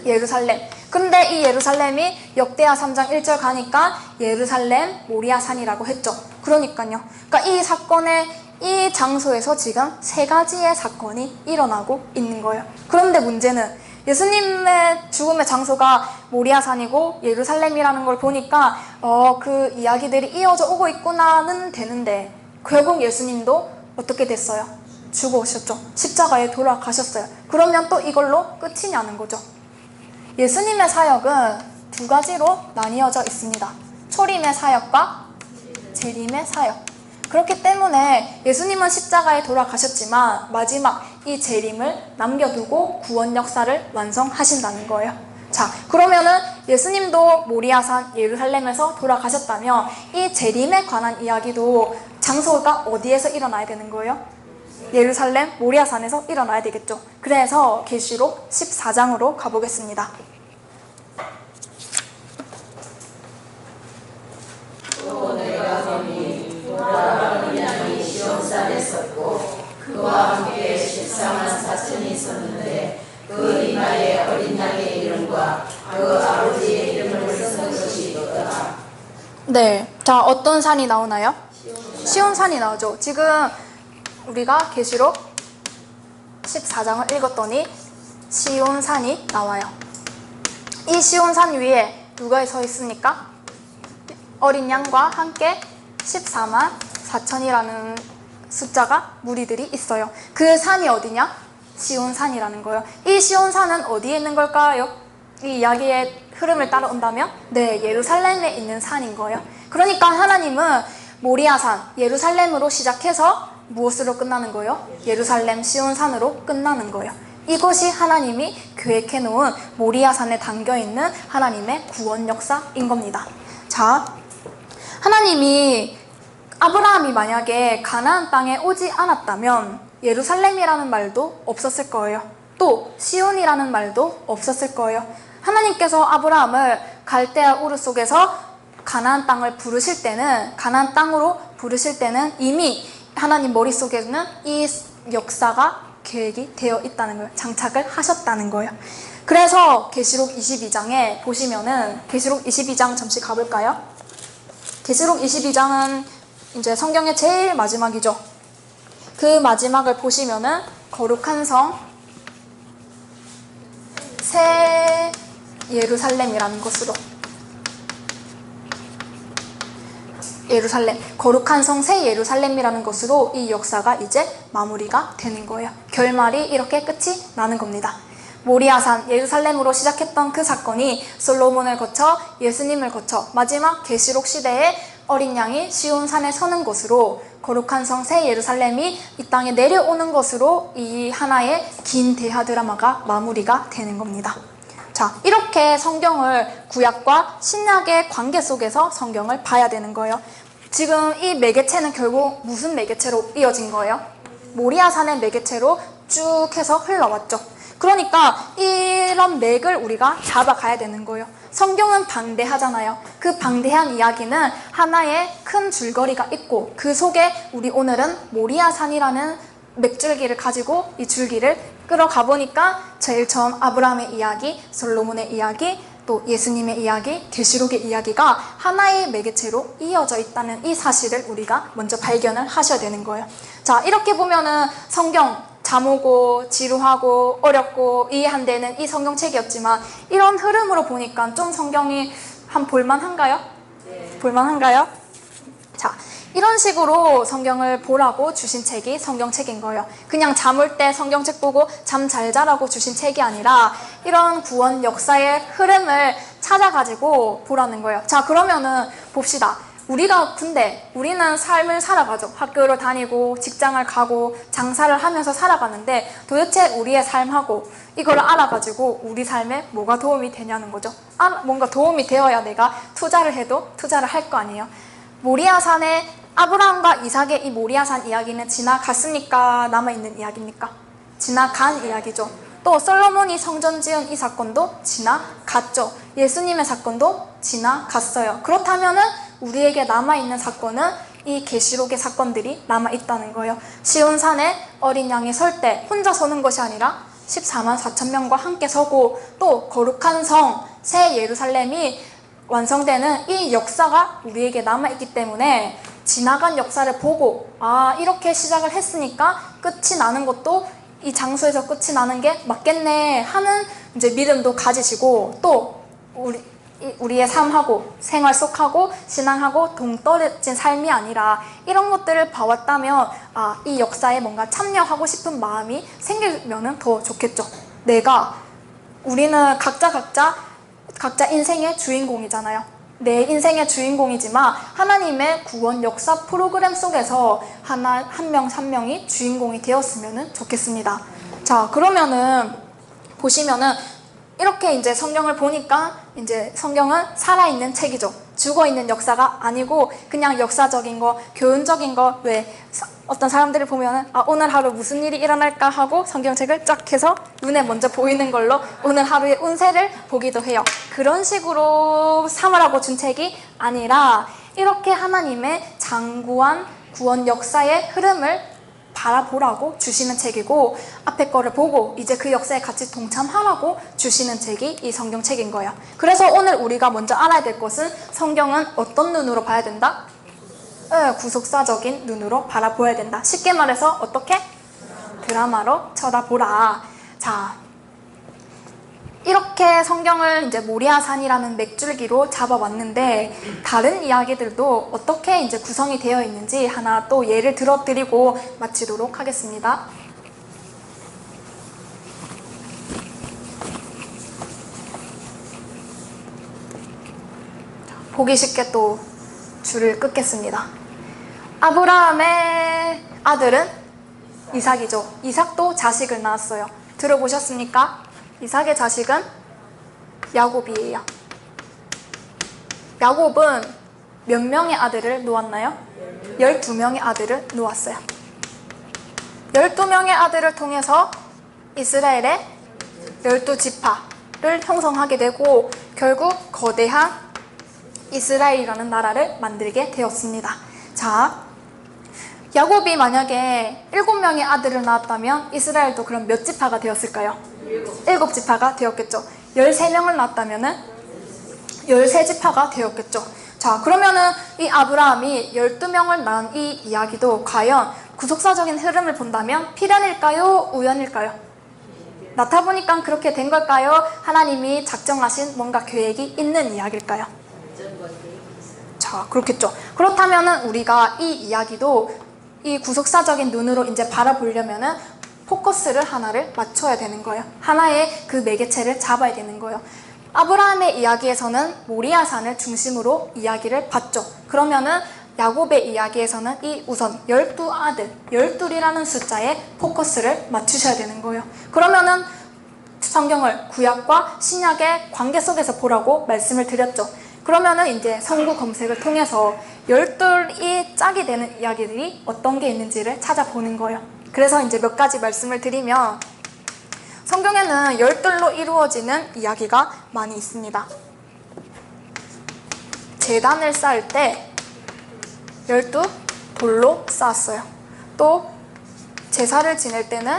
예루살렘. 근데 이 예루살렘이 역대하 3장 1절 가니까 예루살렘 모리아산이라고 했죠. 그러니까요. 그러니까 이 사건의 이 장소에서 지금 세 가지의 사건이 일어나고 있는 거예요. 그런데 문제는 예수님의 죽음의 장소가 모리아산이고 예루살렘이라는 걸 보니까 그 이야기들이 이어져 오고 있구나는 되는데, 결국 예수님도 어떻게 됐어요? 죽어오셨죠. 십자가에 돌아가셨어요. 그러면 또 이걸로 끝이냐는 거죠. 예수님의 사역은 두 가지로 나뉘어져 있습니다. 초림의 사역과 재림의 사역. 그렇기 때문에 예수님은 십자가에 돌아가셨지만 마지막 이 재림을 남겨두고 구원 역사를 완성하신다는 거예요. 자, 그러면은 예수님도 모리아산 예루살렘에서 돌아가셨다면 이 재림에 관한 이야기도 장소가 어디에서 일어나야 되는 거예요? 예루살렘 모리아산에서 일어나야 되겠죠. 그래서 계시록 14장으로 가보겠습니다. 또 내가 보니 돌아가는 양이 시온산에 섰고 그와 함께 14만 4천이 있었는데 그 이마에 어린 양의 이름과 그 아버지의 이름을 쓴 것이 있더라. 네, 자, 어떤 산이 나오나요? 시온산이 나오죠. 지금 우리가 계시록 14장을 읽었더니 시온산이 나와요. 이 시온산 위에 누가 서 있습니까? 어린 양과 함께 14만 4천이라는 숫자가 무리들이 있어요. 그 산이 어디냐? 시온산이라는 거예요. 이 시온산은 어디에 있는 걸까요? 이 이야기의 흐름을 따라온다면 네, 예루살렘에 있는 산인 거예요. 그러니까 하나님은 모리아산, 예루살렘으로 시작해서 무엇으로 끝나는 거예요? 예루살렘 시온산으로 끝나는 거예요. 이것이 하나님이 계획해 놓은 모리아산에 담겨있는 하나님의 구원 역사인 겁니다. 자, 하나님이 아브라함이 만약에 가나안 땅에 오지 않았다면 예루살렘이라는 말도 없었을 거예요. 또 시온이라는 말도 없었을 거예요. 하나님께서 아브라함을 갈대아 우르 속에서 가나안 땅을 부르실 때는, 가나안 땅으로 부르실 때는 이미 하나님 머릿속에는 이 역사가 계획이 되어 있다는 걸 장착을 하셨다는 거예요. 그래서 계시록 22장에 보시면은, 계시록 22장 잠시 가볼까요? 계시록 22장은 이제 성경의 제일 마지막이죠. 그 마지막을 보시면은 거룩한 성 새 예루살렘이라는 것으로, 예루살렘, 거룩한 성 새 예루살렘이라는 것으로 이 역사가 이제 마무리가 되는 거예요. 결말이 이렇게 끝이 나는 겁니다. 모리아산, 예루살렘으로 시작했던 그 사건이 솔로몬을 거쳐 예수님을 거쳐 마지막 계시록 시대에 어린 양이 시온산에 서는 것으로, 거룩한 성 새 예루살렘이 이 땅에 내려오는 것으로 이 하나의 긴 대하 드라마가 마무리가 되는 겁니다. 자, 이렇게 성경을 구약과 신약의 관계 속에서 성경을 봐야 되는 거예요. 지금 이 매개체는 결국 무슨 매개체로 이어진 거예요? 모리아산의 매개체로 쭉 해서 흘러왔죠. 그러니까 이런 맥을 우리가 잡아가야 되는 거예요. 성경은 방대하잖아요. 그 방대한 이야기는 하나의 큰 줄거리가 있고 그 속에 우리 오늘은 모리아산이라는 맥줄기를 가지고 이 줄기를 끌어가 보니까 제일 처음 아브라함의 이야기, 솔로몬의 이야기, 또 예수님의 이야기, 계시록의 이야기가 하나의 매개체로 이어져 있다는 이 사실을 우리가 먼저 발견을 하셔야 되는 거예요. 자, 이렇게 보면은 성경 잠오고 지루하고 어렵고 이해 안 되는 이 성경책이었지만 이런 흐름으로 보니까 좀 성경이 한 볼만한가요? 네. 볼만한가요? 자, 이런 식으로 성경을 보라고 주신 책이 성경책인 거예요. 그냥 잠올 때 성경책 보고 잠 잘 자라고 주신 책이 아니라 이런 구원 역사의 흐름을 찾아가지고 보라는 거예요. 자, 그러면은 봅시다. 우리는 삶을 살아가죠. 학교를 다니고 직장을 가고 장사를 하면서 살아가는데 도대체 우리의 삶하고 이걸 알아가지고 우리 삶에 뭐가 도움이 되냐는 거죠. 뭔가 도움이 되어야 내가 투자를 해도 투자를 할 거 아니에요. 모리아산의 아브라함과 이삭의 이 모리아산 이야기는 지나갔습니까? 남아있는 이야기입니까? 지나간 이야기죠. 또 솔로몬이 성전 지은 이 사건도 지나갔죠. 예수님의 사건도 지나갔어요. 그렇다면은 우리에게 남아있는 사건은 이 계시록의 사건들이 남아있다는 거예요. 시온산에 어린 양이 설 때 혼자 서는 것이 아니라 14만 4천 명과 함께 서고 또 거룩한 성, 새 예루살렘이 완성되는 이 역사가 우리에게 남아있기 때문에 지나간 역사를 보고 이렇게 시작을 했으니까 끝이 나는 것도 이 장소에서 끝이 나는 게 맞겠네 하는 이제 믿음도 가지시고 또 우리의 삶하고 생활 속하고 신앙하고 동떨어진 삶이 아니라 이런 것들을 봐왔다면 이 역사에 뭔가 참여하고 싶은 마음이 생기면 더 좋겠죠. 우리는 각자 인생의 주인공이잖아요. 내 인생의 주인공이지만 하나님의 구원 역사 프로그램 속에서 한 명 한 명이 주인공이 되었으면 좋겠습니다. 자, 그러면은 보시면은 이렇게 이제 성경을 보니까 이제 성경은 살아있는 책이죠. 죽어있는 역사가 아니고 그냥 역사적인 거, 교훈적인 거, 왜 어떤 사람들을 보면은 오늘 하루 무슨 일이 일어날까 하고 성경책을 쫙 해서 눈에 먼저 보이는 걸로 오늘 하루의 운세를 보기도 해요. 그런 식으로 삼으라고 준 책이 아니라 이렇게 하나님의 장구한 구원 역사의 흐름을 바라보라고 주시는 책이고 앞에 거를 보고 이제 그 역사에 같이 동참하라고 주시는 책이 이 성경책인 거예요. 그래서 오늘 우리가 먼저 알아야 될 것은 성경은 어떤 눈으로 봐야 된다? 구속사적인 눈으로 바라보아야 된다. 쉽게 말해서 어떻게? 드라마로 쳐다보라. 자, 이렇게 성경을 이제 모리아산이라는 맥줄기로 잡아왔는데 다른 이야기들도 어떻게 이제 구성이 되어 있는지 하나 또 예를 들어드리고 마치도록 하겠습니다. 보기 쉽게 또 줄을 끊겠습니다. 아브라함의 아들은 이삭이죠. 이삭도 자식을 낳았어요. 들어보셨습니까? 이삭의 자식은 야곱이에요. 야곱은 몇 명의 아들을 놓았나요? 12명의 아들을 놓았어요. 12명의 아들을 통해서 이스라엘의 12지파를 형성하게 되고 결국 거대한 이스라엘이라는 나라를 만들게 되었습니다. 자, 야곱이 만약에 7명의 아들을 낳았다면 이스라엘도 그럼 몇 지파가 되었을까요? 7지파가 되었겠죠. 13명을 낳았다면 13지파가 되었겠죠. 자, 그러면은 이 아브라함이 12명을 낳은 이 이야기도 과연 구속사적인 흐름을 본다면 필연일까요? 우연일까요? 나타보니까 그렇게 된 걸까요? 하나님이 작정하신 뭔가 계획이 있는 이야기일까요? 자, 그렇겠죠. 그렇다면은 우리가 이 이야기도 이 구속사적인 눈으로 이제 바라보려면은 포커스를 하나를 맞춰야 되는 거예요. 하나의 그 매개체를 잡아야 되는 거예요. 아브라함의 이야기에서는 모리아산을 중심으로 이야기를 봤죠. 그러면은 야곱의 이야기에서는 이 우선 12아들, 12이라는 숫자에 포커스를 맞추셔야 되는 거예요. 그러면은 성경을 구약과 신약의 관계 속에서 보라고 말씀을 드렸죠. 그러면은 이제 성구 검색을 통해서 12이 짝이 되는 이야기들이 어떤 게 있는지를 찾아보는 거예요. 그래서 이제 몇 가지 말씀을 드리면 성경에는 열둘로 이루어지는 이야기가 많이 있습니다. 제단을 쌓을 때 12돌로 쌓았어요. 또 제사를 지낼 때는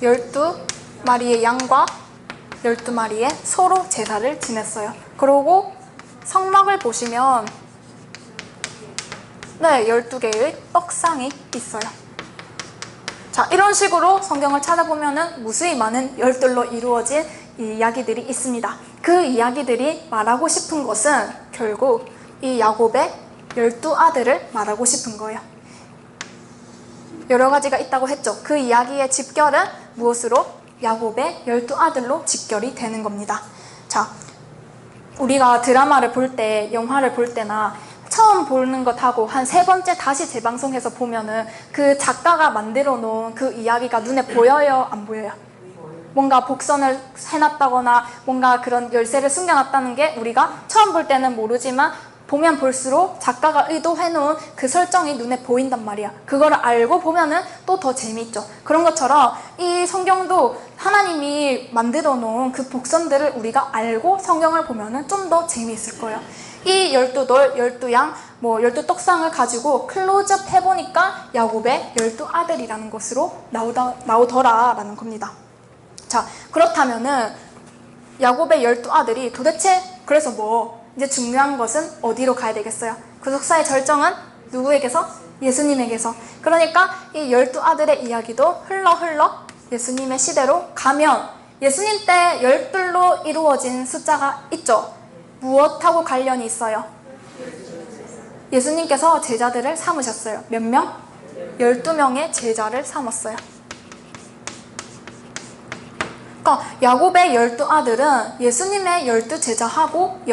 12마리의 양과 12마리의 소로 제사를 지냈어요. 그리고 성막을 보시면 12개의 떡상이 있어요. 자, 이런 식으로 성경을 찾아보면은 무수히 많은 열둘로 이루어진 이야기들이 있습니다. 그 이야기들이 말하고 싶은 것은 결국 이 야곱의 12아들을 말하고 싶은 거예요. 여러 가지가 있다고 했죠. 그 이야기의 집결은 무엇으로? 야곱의 12아들로 집결이 되는 겁니다. 자, 우리가 드라마를 볼 때, 영화를 볼 때나 처음 보는 것하고 한 3번째 다시 재방송해서 보면은 그 작가가 만들어 놓은 그 이야기가 눈에 보여요? 안 보여요? 뭔가 복선을 해놨다거나 뭔가 그런 열쇠를 숨겨놨다는 게 우리가 처음 볼 때는 모르지만 보면 볼수록 작가가 의도해놓은 그 설정이 눈에 보인단 말이야. 그거를 알고 보면은 또 더 재미있죠. 그런 것처럼 이 성경도 하나님이 만들어 놓은 그 복선들을 우리가 알고 성경을 보면은 좀 더 재미있을 거예요. 이 12돌, 12양, 12떡상을 가지고 클로즈업 해보니까 야곱의 12아들이라는 것으로 나오더라라는 겁니다. 자, 그렇다면은 야곱의 12아들이 도대체 그래서 이제 중요한 것은 어디로 가야 되겠어요? 구속사의 절정은 누구에게서? 예수님에게서. 그러니까 이 12아들의 이야기도 흘러 예수님의 시대로 가면 예수님 때 12로 이루어진 숫자가 있죠. 무엇하고 관련이 있어요? 예수님께서 제자들을 삼으셨어요. 몇 명? 12명의 제자를 삼았어요. 그러니까 야곱의 12아들은 예수님의 12제자하고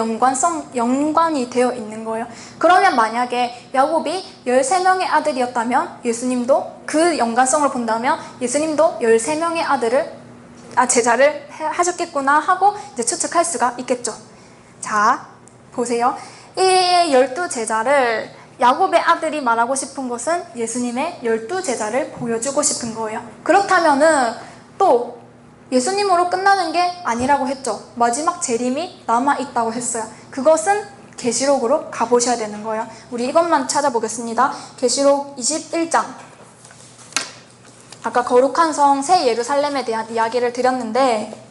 연관이 되어 있는 거예요. 그러면 만약에 야곱이 13명의 아들이었다면 예수님도 그 연관성을 본다면 예수님도 13명의 제자를 하셨겠구나 하고 이제 추측할 수가 있겠죠. 자, 보세요. 이 12제자를 야곱의 아들이 말하고 싶은 것은 예수님의 12제자를 보여주고 싶은 거예요. 그렇다면은 또 예수님으로 끝나는 게 아니라고 했죠. 마지막 재림이 남아있다고 했어요. 그것은 계시록으로 가보셔야 되는 거예요. 우리 이것만 찾아보겠습니다. 계시록 21장. 아까 거룩한 성 새 예루살렘에 대한 이야기를 드렸는데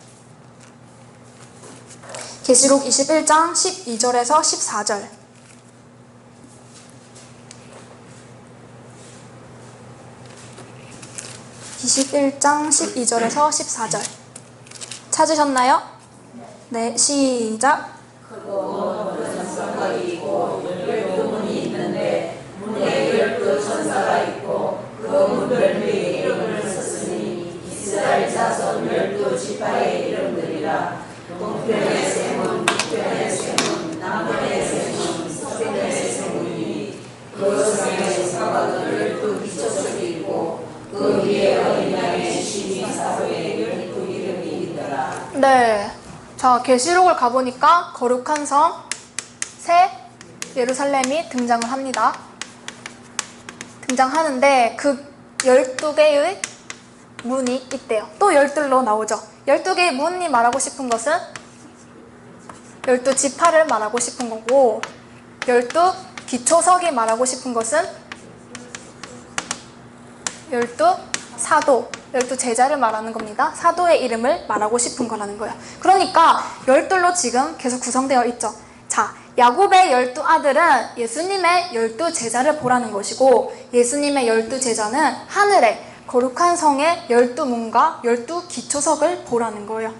계시록 21장 12절에서 14절. (21장 12절에서 14절) 찾으셨나요? 네, 시작. 크고 높은 성곽이 있고 12문이 있는데 문에 12천사가 있고 그 문들 위에 이름을 썼으니 이스라엘 자손 12지파의 이름들이라. 동편의 세문, 북편의 세문, 남편의 세문, 서편의 세문이니 그 성의 성곽은 12기초석이 있고 그 위에 어린 양의 심히 사도의 12 이름이 있더라. 네, 자, 계시록을 가보니까 거룩한 성 새 예루살렘이 등장을 합니다. 등장하는데 그 12개의 문이 있대요. 또 12로 나오죠. 12개의 문이 말하고 싶은 것은 12지파를 말하고 싶은 거고 12기초석이 말하고 싶은 것은 12사도, 12제자를 말하는 겁니다. 사도의 이름을 말하고 싶은 거라는 거예요. 그러니까 12로 지금 계속 구성되어 있죠. 자, 야곱의 12아들은 예수님의 12제자를 보라는 것이고 예수님의 12제자는 하늘에 거룩한 성의 12문과 12기초석을 보라는 거예요.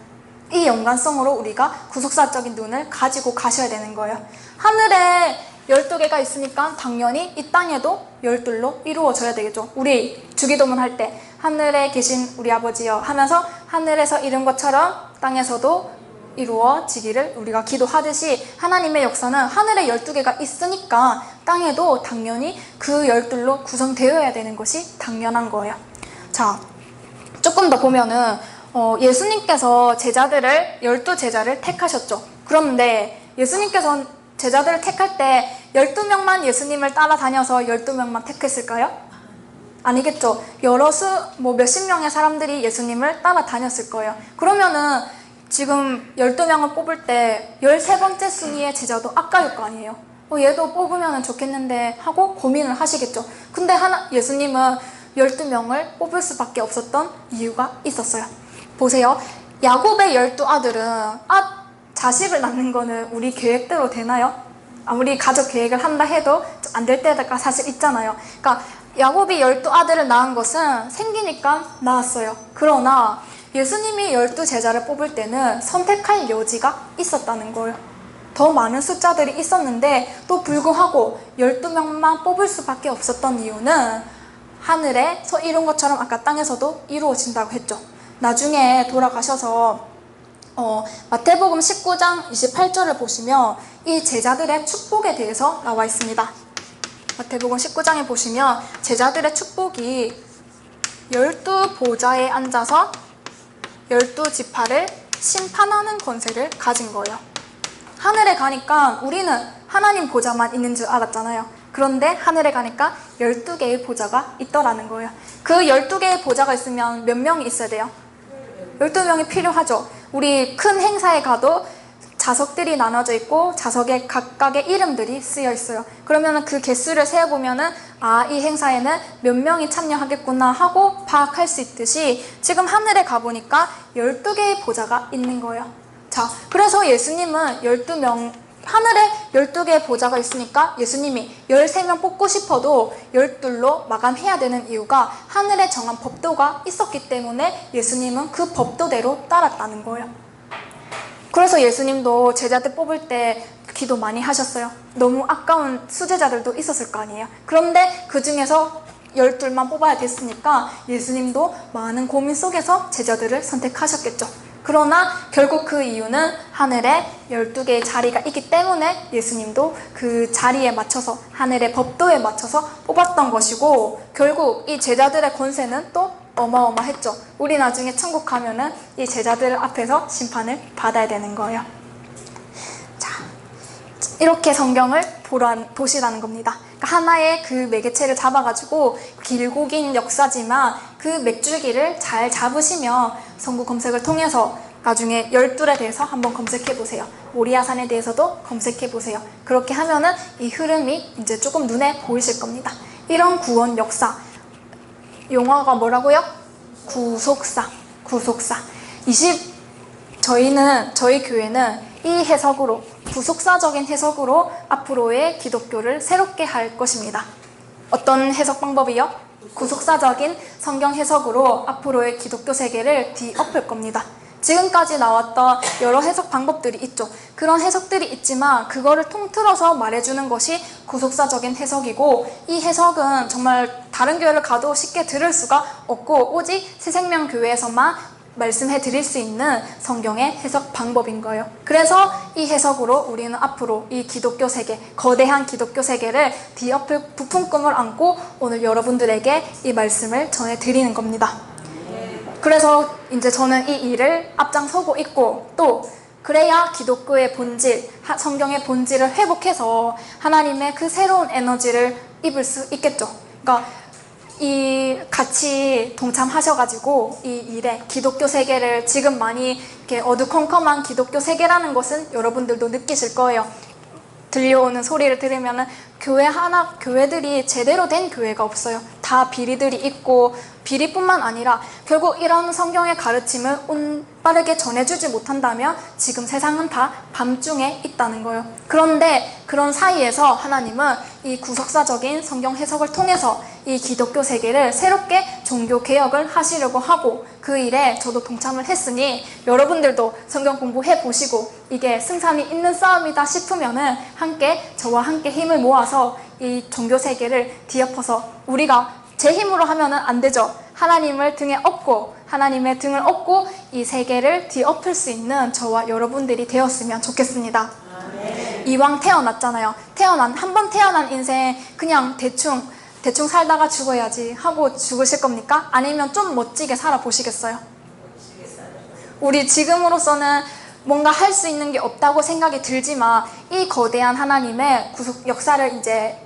이 연관성으로 우리가 구속사적인 눈을 가지고 가셔야 되는 거예요. 하늘에 12개가 있으니까 당연히 이 땅에도 12로 이루어져야 되겠죠. 우리 주기도문 할 때 하늘에 계신 우리 아버지여 하면서 하늘에서 이룬 것처럼 땅에서도 이루어지기를 우리가 기도하듯이 하나님의 역사는 하늘에 12개가 있으니까 땅에도 당연히 그 12로 구성되어야 되는 것이 당연한 거예요. 자, 조금 더 보면은 예수님께서 12제자를 택하셨죠. 그런데 예수님께서 제자들을 택할 때 12명만 예수님을 따라다녀서 12명만 택했을까요? 아니겠죠. 몇십 명의 사람들이 예수님을 따라다녔을 거예요. 그러면은 지금 12명을 뽑을 때 13번째 순위의 제자도 아까울 거 아니에요. 얘도 뽑으면 좋겠는데 하고 고민을 하시겠죠. 근데 예수님은 12명을 뽑을 수밖에 없었던 이유가 있었어요. 보세요. 야곱의 12아들은 자식을 낳는 거는 우리 계획대로 되나요? 아무리 가족 계획을 한다 해도 안 될 때가 사실 있잖아요. 그러니까 야곱이 12아들을 낳은 것은 생기니까 낳았어요. 그러나 예수님이 12제자를 뽑을 때는 선택할 여지가 있었다는 거예요. 더 많은 숫자들이 있었는데 또 불구하고 12명만 뽑을 수밖에 없었던 이유는 하늘에서 이룬 것처럼 아까 땅에서도 이루어진다고 했죠. 나중에 돌아가셔서 마태복음 19장 28절을 보시면 이 제자들의 축복에 대해서 나와 있습니다. 마태복음 19장에 보시면 제자들의 축복이 12보좌에 앉아서 12지파를 심판하는 권세를 가진 거예요. 하늘에 가니까 우리는 하나님 보좌만 있는 줄 알았잖아요. 그런데 하늘에 가니까 12개의 보좌가 있더라는 거예요. 그 12개의 보좌가 있으면 몇 명이 있어야 돼요? 12명이 필요하죠. 우리 큰 행사에 가도 자석들이 나눠져 있고 자석에 각각의 이름들이 쓰여 있어요. 그러면 그 개수를 세어보면은 이 행사에는 몇 명이 참여하겠구나 하고 파악할 수 있듯이 지금 하늘에 가보니까 12개의 보좌가 있는 거예요. 자, 그래서 예수님은 하늘에 12개의 보좌가 있으니까 예수님이 13명 뽑고 싶어도 12로 마감해야 되는 이유가 하늘에 정한 법도가 있었기 때문에 예수님은 그 법도대로 따랐다는 거예요. 그래서 예수님도 제자들 뽑을 때 기도 많이 하셨어요. 너무 아까운 수제자들도 있었을 거 아니에요. 그런데 그 중에서 12만 뽑아야 됐으니까 예수님도 많은 고민 속에서 제자들을 선택하셨겠죠. 그러나 결국 그 이유는 하늘에 12개의 자리가 있기 때문에 예수님도 그 자리에 맞춰서 하늘의 법도에 맞춰서 뽑았던 것이고, 결국 이 제자들의 권세는 또 어마어마했죠. 우리 나중에 천국 가면은 이 제자들 앞에서 심판을 받아야 되는 거예요. 자, 이렇게 성경을 보시라는 겁니다. 그러니까 하나의 그 매개체를 잡아가지고 길고 긴 역사지만 그 맥줄기를 잘 잡으시면 성구 검색을 통해서 나중에 12에 대해서 한번 검색해보세요. 모리아산에 대해서도 검색해보세요. 그렇게 하면은 이 흐름이 이제 조금 눈에 보이실 겁니다. 이런 구원 역사, 용어가 뭐라고요? 구속사. 저희 교회는 이 해석으로, 구속사적인 해석으로 앞으로의 기독교를 새롭게 할 것입니다. 어떤 해석 방법이요? 구속사적인 성경 해석으로 앞으로의 기독교 세계를 뒤엎을 겁니다. 지금까지 나왔던 여러 해석 방법들이 있죠. 그런 해석들이 있지만 그거를 통틀어서 말해주는 것이 구속사적인 해석이고, 이 해석은 정말 다른 교회를 가도 쉽게 들을 수가 없고 오직 새생명교회에서만 말씀해 드릴 수 있는 성경의 해석 방법인 거예요. 그래서 이 해석으로 우리는 앞으로 이 기독교 세계, 거대한 기독교 세계를 뒤엎을 부푼 꿈을 안고 오늘 여러분들에게 이 말씀을 전해드리는 겁니다. 그래서 이제 저는 이 일을 앞장서고 있고, 또 그래야 기독교의 본질, 성경의 본질을 회복해서 하나님의 그 새로운 에너지를 입을 수 있겠죠. 그러니까 같이 동참하셔가지고 이 일에, 기독교 세계를, 지금 많이 이렇게 어두컴컴한 기독교 세계라는 것은 여러분들도 느끼실 거예요. 들려오는 소리를 들으면은 교회들이 제대로 된 교회가 없어요. 다 비리들이 있고, 비리뿐만 아니라 결국 이런 성경의 가르침을 올바르게 전해주지 못한다면 지금 세상은 다 밤중에 있다는 거예요. 그런데 그런 사이에서 하나님은 이 구속사적인 성경 해석을 통해서 이 기독교 세계를 새롭게 종교 개혁을 하시려고 하고, 그 일에 저도 동참을 했으니 여러분들도 성경 공부해 보시고 이게 승산이 있는 싸움이다 싶으면은 저와 함께 힘을 모아서 이 종교 세계를 뒤엎어서, 우리가 제 힘으로 하면은 안 되죠. 하나님의 등을 업고 이 세계를 뒤엎을 수 있는 저와 여러분들이 되었으면 좋겠습니다. 이왕 태어났잖아요. 한 번 태어난 인생 그냥 대충 살다가 죽어야지 하고 죽으실 겁니까? 아니면 좀 멋지게 살아보시겠어요? 우리 지금으로서는 뭔가 할 수 있는 게 없다고 생각이 들지만 이 거대한 하나님의 구속 역사를 이제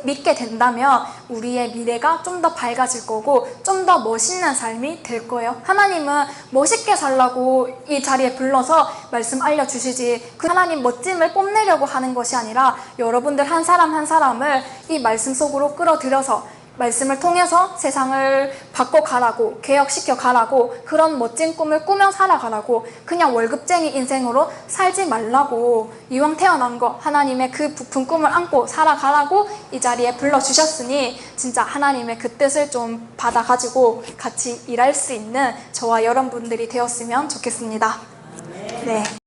믿게 된다면 우리의 미래가 좀 더 밝아질 거고 좀 더 멋있는 삶이 될 거예요. 하나님은 멋있게 살라고 이 자리에 불러서 말씀 알려주시지, 그 하나님 멋짐을 뽐내려고 하는 것이 아니라 여러분들 한 사람 한 사람을 이 말씀 속으로 끌어들여서 말씀을 통해서 세상을 바꿔가라고, 개혁시켜가라고, 그런 멋진 꿈을 꾸며 살아가라고, 그냥 월급쟁이 인생으로 살지 말라고, 이왕 태어난 거 하나님의 그 부푼 꿈을 안고 살아가라고 이 자리에 불러주셨으니 진짜 하나님의 그 뜻을 좀 받아가지고 같이 일할 수 있는 저와 여러분들이 되었으면 좋겠습니다. 네.